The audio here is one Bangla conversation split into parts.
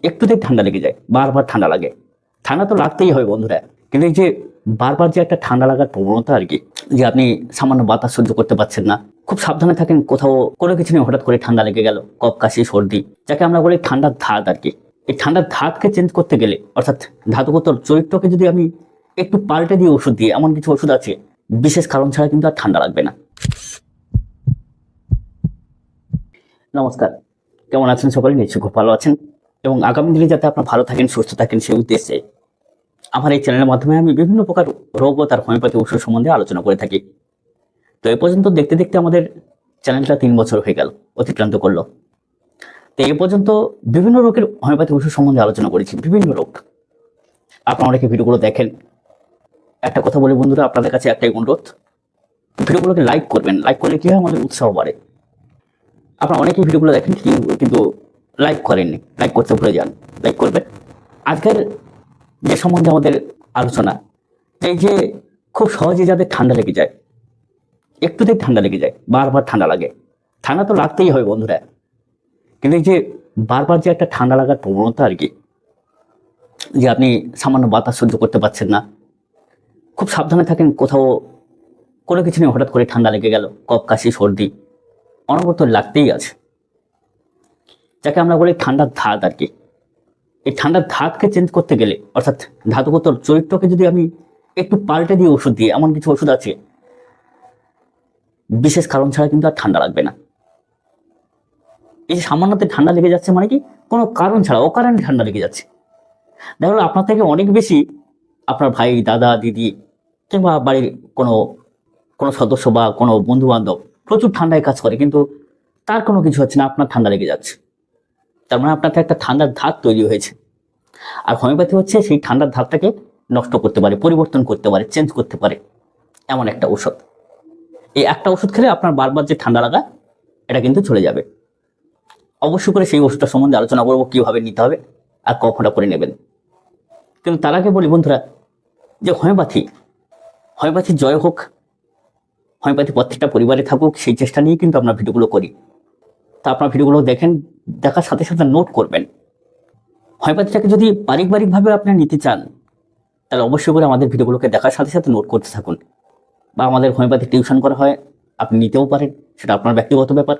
একটুতেই ঠান্ডা লেগে যায়, বারবার ঠান্ডা লাগে। ঠান্ডা তো লাগতেই হবে বন্ধুরা, কিন্তু এই যে বারবার যে একটা ঠান্ডা লাগার প্রবণতা আর কি, যে আপনি সামান্য বাতাস সহ্য করতে পারছেন না, খুব সাবধানে থাকেন। কোথাও কোনো কিছু নিয়ে হঠাৎ করে ঠান্ডা লেগে গেল, কফ কাশি সর্দি, যাকে আমরা বলি ঠান্ডার ধাত আর কি। এই ঠান্ডার ধাতকে চেঞ্জ করতে গেলে, অর্থাৎ ধাতুগত চরিত্রকে যদি আমি একটু পাল্টে দিয়ে ওষুধ দিই, এমন কিছু ওষুধ আছে বিশেষ কারণ ছাড়া কিন্তু আর ঠান্ডা লাগবে না। নমস্কার, কেমন আছেন সকলে? নিশ্চয়ই খুব ভালো আছেন, এবং আগামী দিনে যাতে আপনারা ভালো থাকেন, সুস্থ থাকেন, সেই উদ্দেশ্যে আমার এই চ্যানেলের মাধ্যমে আমি বিভিন্ন প্রকার রোগ ও তার হোমিওপ্যাথি ওষুধ সম্বন্ধে আলোচনা করে থাকি। তো এ পর্যন্ত দেখতে দেখতে আমাদের চ্যানেলটা 3 বছর হয়ে গেল, অতিক্রান্ত করলো। তো এ পর্যন্ত বিভিন্ন রোগের হোমিওপ্যাথি ওষুধ সম্বন্ধে আলোচনা করেছি, বিভিন্ন রোগ। আপনারা অনেকে ভিডিওগুলো দেখেন। একটা কথা বলি বন্ধুরা, আপনাদের কাছে একটাই অনুরোধ, ভিডিওগুলোকে লাইক করবেন। লাইক করলে কি হয়, আমাদের উৎসাহ বাড়ে। আপনারা অনেকেই ভিডিওগুলো দেখেন কিন্তু লাইক করেননি, লাইক করতে ভুলে যান। লাইক করবেন। আজকের যে সম্বন্ধে আমাদের আলোচনা, এই যে খুব সহজে যাদের ঠান্ডা লেগে যায়, একটুতেই ঠান্ডা লেগে যায়, বারবার ঠান্ডা লাগে। ঠান্ডা তো লাগতেই হয় বন্ধুরা, কিন্তু এই যে বারবার যে একটা ঠান্ডা লাগার প্রবণতা আর কি, যে আপনি সামান্য বাতাস সহ্য করতে পারছেন না, খুব সাবধানে থাকেন। কোথাও কোনো কিছু নিয়ে হঠাৎ করে ঠান্ডা লেগে গেল, কফ কাশি সর্দি অনবরত লাগতেই আছে, যাকে আমরা বলি ঠান্ডার ধাত আর কি। এই ঠান্ডার ধাতকে চেঞ্জ করতে গেলে, অর্থাৎ ধাতুগত চরিত্রকে যদি আমি একটু পাল্টে দিয়ে ওষুধ দিই, এমন কিছু ওষুধ আছে বিশেষ কারণ ছাড়া কিন্তু আর ঠান্ডা লাগবে না। এই যে সামান্যতে ঠান্ডা লেগে যাচ্ছে মানে কি, কোনো কারণ ছাড়া অকারণে ঠান্ডা লেগে যাচ্ছে। দেখা গেল আপনার থেকে অনেক বেশি আপনার ভাই, দাদা, দিদি, কিংবা বাড়ির কোনো কোনো সদস্য বা কোনো বন্ধু বান্ধব প্রচুর ঠান্ডায় কাজ করে, কিন্তু তার কোনো কিছু হচ্ছে না, আপনার ঠান্ডা লেগে যাচ্ছে। তার মানে আপনার একটা ঠান্ডার ধাত তৈরি হয়েছে। আর হোমিওপ্যাথি হচ্ছে সেই ঠান্ডার ধাতটাকে নষ্ট করতে পারে, পরিবর্তন করতে পারে, চেঞ্জ করতে পারে, এমন একটা ঔষধ। এই একটা ওষুধ খেলে আপনার বারবার যে ঠান্ডা লাগা, এটা কিন্তু চলে যাবে। অবশ্যই করে সেই ওষুধটা সম্বন্ধে আলোচনা করবো, কিভাবে নিতে হবে আর কখনটা করে নেবেন। কিন্তু তার আগে বলি বন্ধুরা, যে হোমিওপ্যাথি জয় হোক, হোমিওপ্যাথি প্রত্যেকটা পরিবারে থাকুক, সেই চেষ্টা নিয়ে কিন্তু আমরা ভিডিওগুলো করি। তা আপনার ভিডিওগুলো দেখেন, দেখার সাথে সাথে নোট করবেন। হোমিওপ্যাথিটাকে যদি পারিবারিকভাবে আপনি নিতে চান, তাহলে অবশ্যই করে আমাদের ভিডিওগুলোকে দেখার সাথে সাথে নোট করতে থাকুন। বা আমাদের হোমিওপ্যাথি টিউশন করা হয়, আপনি নিতেও পারেন, সেটা আপনার ব্যক্তিগত ব্যাপার।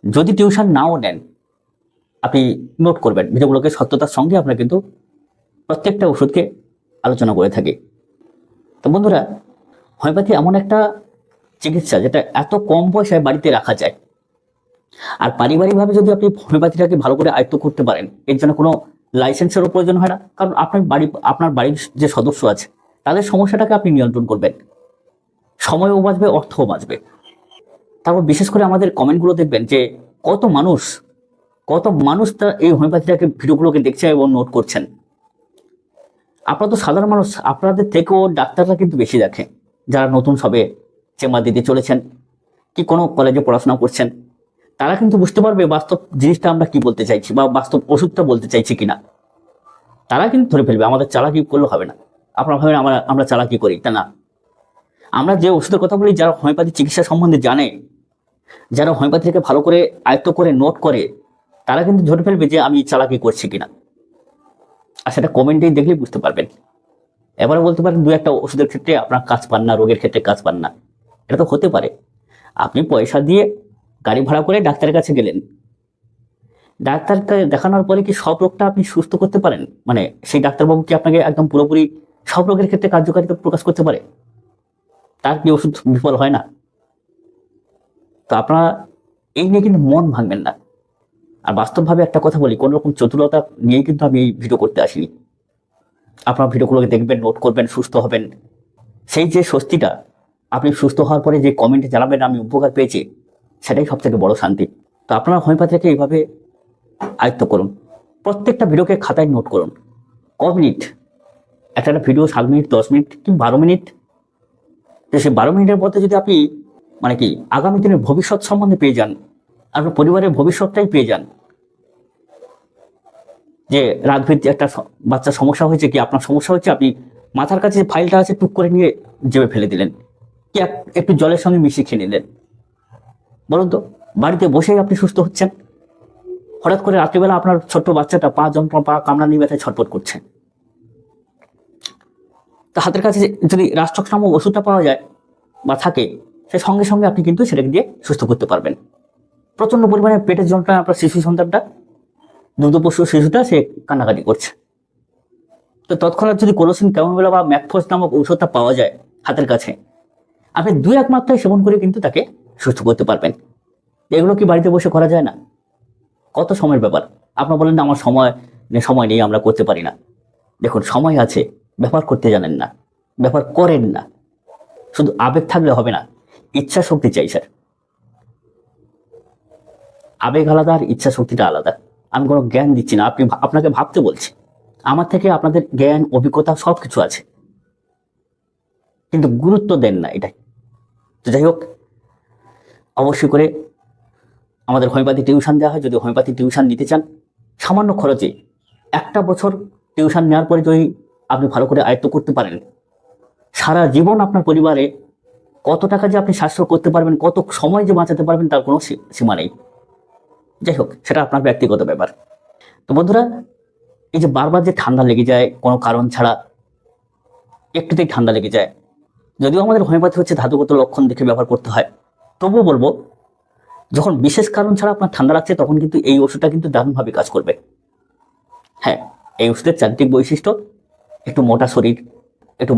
যদি টিউশন নাও নেন, আপনি নোট করবেন ভিডিওগুলোকে, সত্যতার সঙ্গে আমরা কিন্তু প্রত্যেকটা ওষুধকে আলোচনা করে থাকি। তো বন্ধুরা, হোমিওপ্যাথি এমন একটা চিকিৎসা যেটা এত কম পয়সায় বাড়িতে রাখা যায়। আর পারিবারিকভাবে যদি আপনি হোমিওপ্যাথিটাকে ভালো করে আয়ত্ত করতে পারেন, এর জন্য কোনো লাইসেন্সেরও প্রয়োজন হয় না। কারণ আপনার বাড়ির যে সদস্য আছে, তাদের সমস্যাটাকে আপনি নিয়ন্ত্রণ করবেন, সময়ও বাঁচবে, অর্থও বাঁচবে। তারপর বিশেষ করে আমাদের কমেন্টগুলো দেখবেন যে কত মানুষ তা এই হোমিওপ্যাথিটাকে, ভিডিওগুলোকে দেখছে এবং নোট করছেন। আপনারা তো সাধারণ মানুষ, আপনাদের থেকেও ডাক্তাররা কিন্তু বেশি দেখে, যারা নতুন সবে চেম্বার দিতে চলেছেন কি কোনো কলেজে পড়াশোনা করছেন, তারা কিন্তু বুঝতে পারবে বাস্তব জিনিসটা আমরা কি বলতে চাইছি, বা বাস্তব ওষুধটা বলতে চাইছি কিনা। তারা কিন্তু ধরে ফেলবে। আমাদের চালাকি করলে হবে না। আপনারা ভাবেন আমরা চালাকি করি, তা না। আমরা যে ওষুধের কথা বলি, যারা হোমিওপ্যাথি চিকিৎসা সম্বন্ধে জানে, যারা হোমিওপ্যাথিকে ভালো করে আয়ত্ত করে নোট করে, তারা কিন্তু ধরে ফেলবে যে আমি চালাকি করছি কিনা। আর সেটা কমেন্টেই দেখলে বুঝতে পারবেন। এবারে বলতে পারেন, দু একটা ওষুধের ক্ষেত্রে আপনার কাজ পান না, রোগের ক্ষেত্রে কাজ পান না। এটা তো হতে পারে। আপনি পয়সা দিয়ে গাড়ি ভাড়া করে ডাক্তারের কাছে গেলেন, ডাক্তারকে দেখানোর পরে কি সব রোগটা আপনি সুস্থ করতে পারেন? মানে সেই ডাক্তারবাবু কি আপনাকে একদম পুরোপুরি সব রোগের ক্ষেত্রে কার্যকারিতা প্রকাশ করতে পারে? তার কি ওষুধ বিফল হয় না? তো আপনারা এই নিয়ে কিন্তু মন ভাঙবেন না। আর বাস্তবভাবে একটা কথা বলি, কোন রকম চতুরতা নিয়েই কিন্তু আমি এই ভিডিও করতে আসিনি। আপনার ভিডিওগুলোকে দেখবেন, নোট করবেন, সুস্থ হবেন। সেই যে স্বস্তিটা, আপনি সুস্থ হওয়ার পরে যে কমেন্টে জানাবেন আমি উপকার পেয়েছি, সেটাই সব থেকে বড় শান্তি। তো আপনারা হোমিওপ্যাথিকে এইভাবে আয়ত্ত করুন। প্রত্যেকটা ভিডিওকে খাতায় নোট করুন। ক মিনিট একটা ভিডিও, 7 মিনিট, 10 মিনিট কি 12 মিনিট, তো সেই 12 মিনিটের মধ্যে যদি আপনি মানে কি আগামী দিনের ভবিষ্যৎ সম্বন্ধে পেয়ে যান, আপনার পরিবারের ভবিষ্যৎটাই পেয়ে যান, যে রাতভিত্তিক একটা বাচ্চার সমস্যা হয়েছে, কি আপনার সমস্যা হচ্ছে, আপনি মাথার কাছে যে ফাইলটা আছে টুক করে নিয়ে জেবে ফেলে দিলেন, কি একটু জলের সঙ্গে মিশিয়ে খেয়ে নিলেন। বলুন তো, বাড়িতে বসেই আপনি সুস্থ হচ্ছেন। হঠাৎ করে রাত্রিবেলা আপনার ছোট্ট বাচ্চাটা পা যন্ত্রণা, পা কামড়ানি ব্যথায় ছটফট করছে, তা হাতের কাছে যদি রাষ্ট্রক নামক ওষুধটা পাওয়া যায় বা থাকে, সে সঙ্গে সঙ্গে আপনি কিন্তু সেটাকে দিয়ে সুস্থ করতে পারবেন। প্রচন্ড পরিমাণে পেটের যন্ত্রণা আপনার শিশু সন্তানটা, দুগ্ধপোষ্য শিশুটা সে কান্নাকাটি করছে, তো তৎক্ষণাৎ যদি কোলোসিন ক্যামোমিলা বা ম্যাকফোস নামক ঔষধটা পাওয়া যায় হাতের কাছে, আপনি 2-1 মাত্রায় সেবন করে কিন্তু তাকে সুস্থ করতে পারবেন। এগুলো কি বাড়িতে বসে করা যায় না? কত সময়ের ব্যাপার। আপনার বলেন না আমার সময় নেই, আমরা করতে পারি না। দেখুন, সময় আছে, ব্যবহার করতে জানেন না, ব্যবহার করেন না। শুধু আবেগ থাকলে হবে না, ইচ্ছা শক্তি চাই স্যার। আবেগ আলাদা আর ইচ্ছা শক্তিটা আলাদা। আমি কোনো জ্ঞান দিচ্ছি না, আপনাকে ভাবতে বলছি। আমার থেকে আপনাদের জ্ঞান, অভিজ্ঞতা সবকিছু আছে, কিন্তু গুরুত্ব দেন না, এটাই। তো যাই হোক, অবশ্যই করে আমাদের হোমিওপ্যাথি টিউশন দেওয়া হয়। যদি হোমিওপ্যাথি টিউশন নিতে চান, সামান্য খরচে 1 বছর টিউশন নেওয়ার পরে যদি আপনি ভালো করে আয়ত্ত করতে পারেন, সারা জীবন আপনার পরিবারে কত টাকা যে আপনি সাশ্রয় করতে পারবেন, কত সময় যে বাঁচাতে পারবেন, তার কোনো সীমা নেই। যাই হোক, সেটা আপনার ব্যক্তিগত ব্যাপার। তো বন্ধুরা, এই যে বারবার যে ঠান্ডা লেগে যায় কোনো কারণ ছাড়া, একটুতেই ঠান্ডা লেগে যায়, যদিও আমাদের হোমিওপ্যাথি হচ্ছে ধাতুগত লক্ষণ দেখে ব্যবহার করতে হয়, তবুও বলবো, যখন বিশেষ কারণ ছাড়া আপনার ঠান্ডা লাগছে, তখন কিন্তু এই ওষুধটা কিন্তু দারুণভাবে কাজ করবে। হ্যাঁ, এই ওষুধের চারিত্রিক বৈশিষ্ট্য, একটু মোটা শরীর, একটু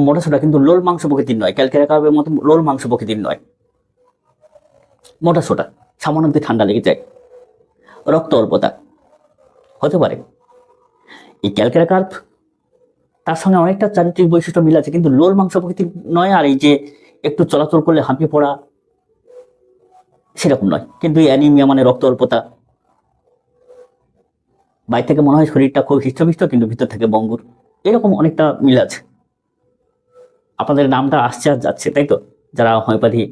মোটা সোটা, কিন্তু লোল মাংস প্রকৃতির নয়, ক্যালকেরিয়া কার্বের মতো লোল মাংস প্রকৃতির নয়, মোটা সোটা, সামান্য ঠান্ডা লেগে যায়, রক্ত অল্পতা হতে পারে। এই ক্যালকেরিয়া কার্ব তার সঙ্গে অনেকটা চারিত্রিক বৈশিষ্ট্য মিল আছে, কিন্তু লোল মাংস প্রকৃতির নয়। আর এই যে একটু চলাচল করলে হাঁপিয়ে পড়া, সেরকম নয়। কিন্তু এই অ্যানিমিয়া মানে রক্ত অল্পতা, বাইরে থেকে মনে হয় শরীরটা খুব হৃষ্টপুষ্ট, কিন্তু ভিতর থেকে বঙ্গুর, এরকম অনেকটা মিল আছে। আপনাদের নামটা আসছে আর যাচ্ছে, তাই তো? যারা হোমিওপ্যাথি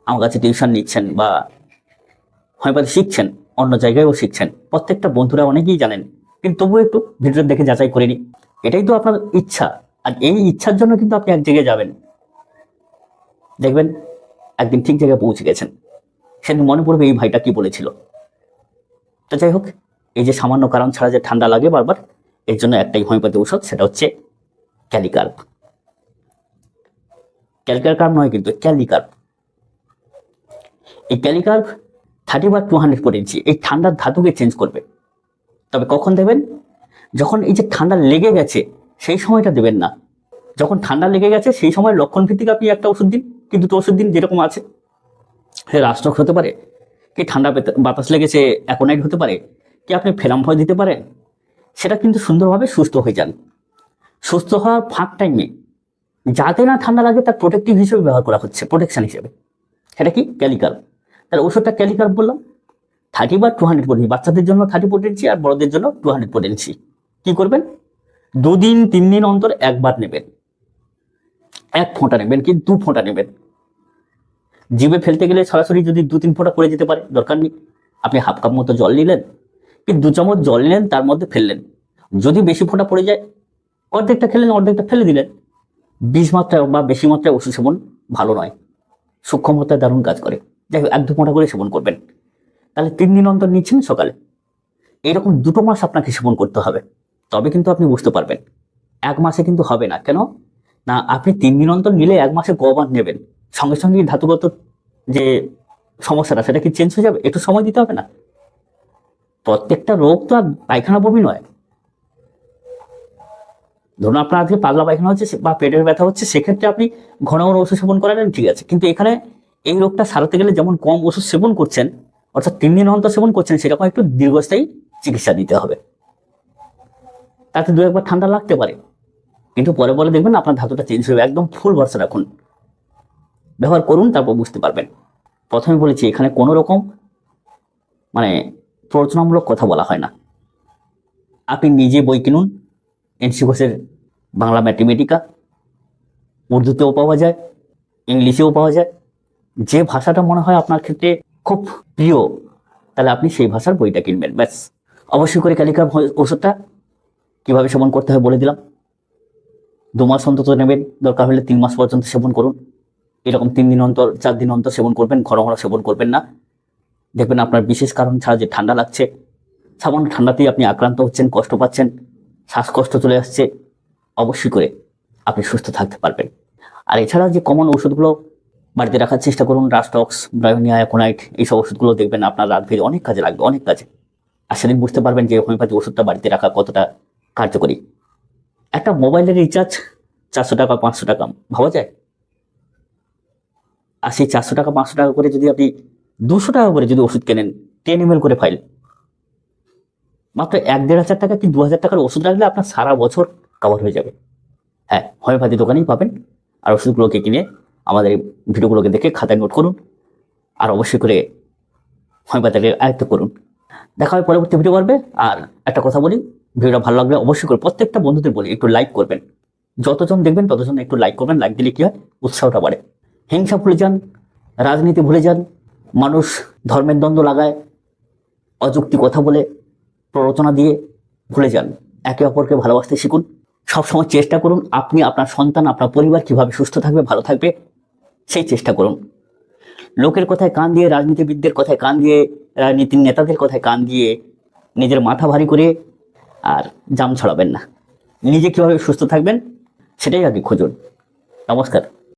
আমার কাছে টিউশন নিচ্ছেন বা হোমিওপ্যাথি শিখছেন, অন্য জায়গায়ও শিখছেন, প্রত্যেকটা বন্ধুরা অনেকেই জানেন, কিন্তু তবুও একটু ভিডিও দেখে যাচাই করে নিন। এটাই তো আপনার ইচ্ছা, আর এই ইচ্ছার জন্য কিন্তু আপনি এক জায়গায় যাবেন, দেখবেন একদিন ঠিক জায়গায় পৌঁছে গেছেন, সেদিন মনে পড়বে এই ভাইটা কি বলেছিল। তো যাই হোক, এই যে সামান্য কারণ ছাড়া যে ঠান্ডা লাগে বারবার, এর জন্য একটাই হোমিওপ্যাথি ঔষধ, সেটা হচ্ছে ক্যালিকার্ব। ক্যালকেরিয়া কার্ব নয়, কিন্তু ক্যালিকার্ব। এই ক্যালিকার্ব 30 বা 200 পোটেনসি এই ঠান্ডার ধাতুকে চেঞ্জ করবে। তবে কখন দেবেন? যখন এই যে ঠান্ডা লেগে গেছে সেই সময়টা দেবেন না। যখন ঠান্ডা লেগে গেছে সেই সময় লক্ষণ ভিত্তিক আপনি একটা ওষুধ দিন, কিন্তু তো ওষুধ দিন যেরকম আছে। সে রাস্ট্রক হতে পারে, কি ঠান্ডা বাতাস লেগেছে অ্যাকোনাইট হতে পারে, কি আপনি ফেলামভয় দিতে পারেন। সেটা কিন্তু সুন্দরভাবে সুস্থ হয়ে যান। সুস্থ হওয়ার ফাঁক টাইমে যাতে না ঠান্ডা লাগে তার প্রোটেক্টিভ হিসেবে ব্যবহার করা হচ্ছে, প্রোটেকশন হিসেবে। সেটা কি? ক্যালিকার্ব। তাহলে ওষুধটা ক্যালিকার্ব বললাম, 30 বা 200 পোটেনসি, বাচ্চাদের জন্য 30 পোটেনসি আর বড়দের জন্য 200 পোটেনসি। কি করবেন? 2 দিন 3 দিন অন্তর একবার নেবেন, 1 ফোঁটা নেবেন কি 2 ফোঁটা নেবেন। জিভে ফেলতে গেলে সরাসরি যদি 2-3 ফোঁটা পড়ে যেতে পারে, দরকার নেই। আপনি হাফ কাপ মতো জল নিলেন, কি 2 চামচ জল নিলেন, তার মধ্যে ফেললেন। যদি বেশি ফোঁটা পড়ে যায়, অর্ধেকটা খেলেন, অর্ধেকটা ফেলে দিলেন। 20 মাত্রায় বা বেশি মাত্রায় ওষুধ সেবন ভালো নয়, সূক্ষ্ম মাত্রায় দারুণ কাজ করে। যাই হোক, 1-2 ফোঁটা করে সেবন করবেন। তাহলে 3 দিন অন্তর নিচ্ছেন সকালে, এইরকম 2 মাস আপনাকে সেবন করতে হবে, তবে কিন্তু আপনি বুঝতে পারবেন। 1 মাসে কিন্তু হবে না। কেন না? আপনি 3 দিন অন্তর নিলে 1 মাসে কবার নেবেন, সঙ্গে সঙ্গে ধাতুগত যে সমস্যাটা সেটা কি চেঞ্জ হয়ে যাবে? একটু সময় দিতে হবে না? প্রত্যেকটা রোগ তো আর পায়খানা বমি নয়। ধরুন আপনার আজকে পাতলা পায়খানা হচ্ছে বা পেটের ব্যথা হচ্ছে, সেক্ষেত্রে আপনি ঘন ঘন ওষুধ সেবন করালেন, ঠিক আছে। কিন্তু এখানে এই রোগটা সারাতে গেলে যেমন কম ওষুধ সেবন করছেন, অর্থাৎ 3 দিন অন্তর সেবন করছেন, সেরকম একটু দীর্ঘস্থায়ী চিকিৎসা দিতে হবে। তাতে 2-1 বার ঠান্ডা লাগতে পারে, কিন্তু পরে পরে দেখবেন আপনার ধাতুটা চেঞ্জ হয়ে, একদম ফুল ভরসা রাখুন, ব্যবহার করুন, তারপর বুঝতে পারবেন। প্রথমে বলেছি, এখানে কোনো রকম মানে প্ররোচনামূলক কথা বলা হয় না। আপনি নিজে বই কিনুন, এনসি ঘোষের বাংলা ম্যাথমেটিকা, উর্দুতেও পাওয়া যায়, ইংলিশেও পাওয়া যায়। যে ভাষাটা মনে হয় আপনার ক্ষেত্রে খুব প্রিয়, তাহলে আপনি সেই ভাষার বইটা কিনবেন, ব্যাস। অবশ্যই করে ক্যালিকার্ব ওষুধটা কিভাবে সেবন করতে হয় বলে দিলাম। 2 মাস অন্তত নেবেন, দরকার হলে 3 মাস পর্যন্ত সেবন করুন। এরকম 3 দিন অন্তর 4 দিন অন্তর সেবন করবেন, ঘন ঘন সেবন করবেন না। দেখবেন আপনার বিশেষ কারণ ছাড়া যে ঠান্ডা লাগছে, সামান্য ঠান্ডাতেই আপনি আক্রান্ত হচ্ছেন, কষ্ট পাচ্ছেন, শ্বাসকষ্ট চলে আসছে, অবশ্যই করে আপনি সুস্থ থাকতে পারবেন। আর এছাড়া যে কমন ওষুধগুলো বাড়িতে রাখার চেষ্টা করুন, রাস্টক্স, ব্রায়োনিয়া, অ্যাকোনাইট, এইসব ওষুধগুলো দেখবেন আপনার রাত ভেদ অনেক কাজে লাগবে, অনেক কাজে। আর সেদিন বুঝতে পারবেন যে হোমিওপ্যাথি ওষুধটা বাড়িতে রাখা কতটা কার্যকরী। একটা মোবাইলের রিচার্জ 400 টাকা 500 টাকা ভাবা যায়? আর সেই 400 টাকা 500 টাকা করে যদি আপনি 200 টাকা করে যদি ওষুধ কেনেন, 10 ml করে ফাইল, মাত্র 1-1.5 হাজার টাকা কি 2,000 টাকার ওষুধ রাখলে আপনার সারা বছর কভার হয়ে যাবে। হ্যাঁ, হোমিওপ্যাথি দোকানেই পাবেন। আর ওষুধগুলোকে কিনে আমাদের এই ভিডিওগুলোকে দেখে খাতায় নোট করুন, আর অবশ্যই করে হোমিওপ্যাথিকে আয়ত্ত করুন। দেখা হয় পরবর্তী ভিডিও করবে। আর একটা কথা বলি, ভিডিওটা ভালো লাগলে অবশ্যই করে প্রত্যেকটা বন্ধুদের বলি একটু লাইক করবেন। যতজন দেখবেন ততজন একটু লাইক করবেন। লাইক দিলে কি হয়, উৎসাহটা বাড়ে। হিংসা ভুলে যান, রাজনীতি ভুলে যান, মানুষ ধর্মের দ্বন্দ্ব লাগায়, অযুক্তি কথা বলে, প্ররোচনা দিয়ে ভুলে যান। একে অপরকে ভালোবাসতে শিখুন। সবসময় চেষ্টা করুন আপনি, আপনার সন্তান, আপনার পরিবার কিভাবে সুস্থ থাকবে, ভালো থাকবে, সেই চেষ্টা করুন। লোকের কথায় কান দিয়ে, রাজনীতিবিদদের কথায় কান দিয়ে, রাজনীতির নেতাদের কথায় কান দিয়ে নিজের মাথা ভারী করে আর জাম ছড়াবেন না। নিজে কিভাবে সুস্থ থাকবেন সেটাই আগে খুঁজুন। নমস্কার।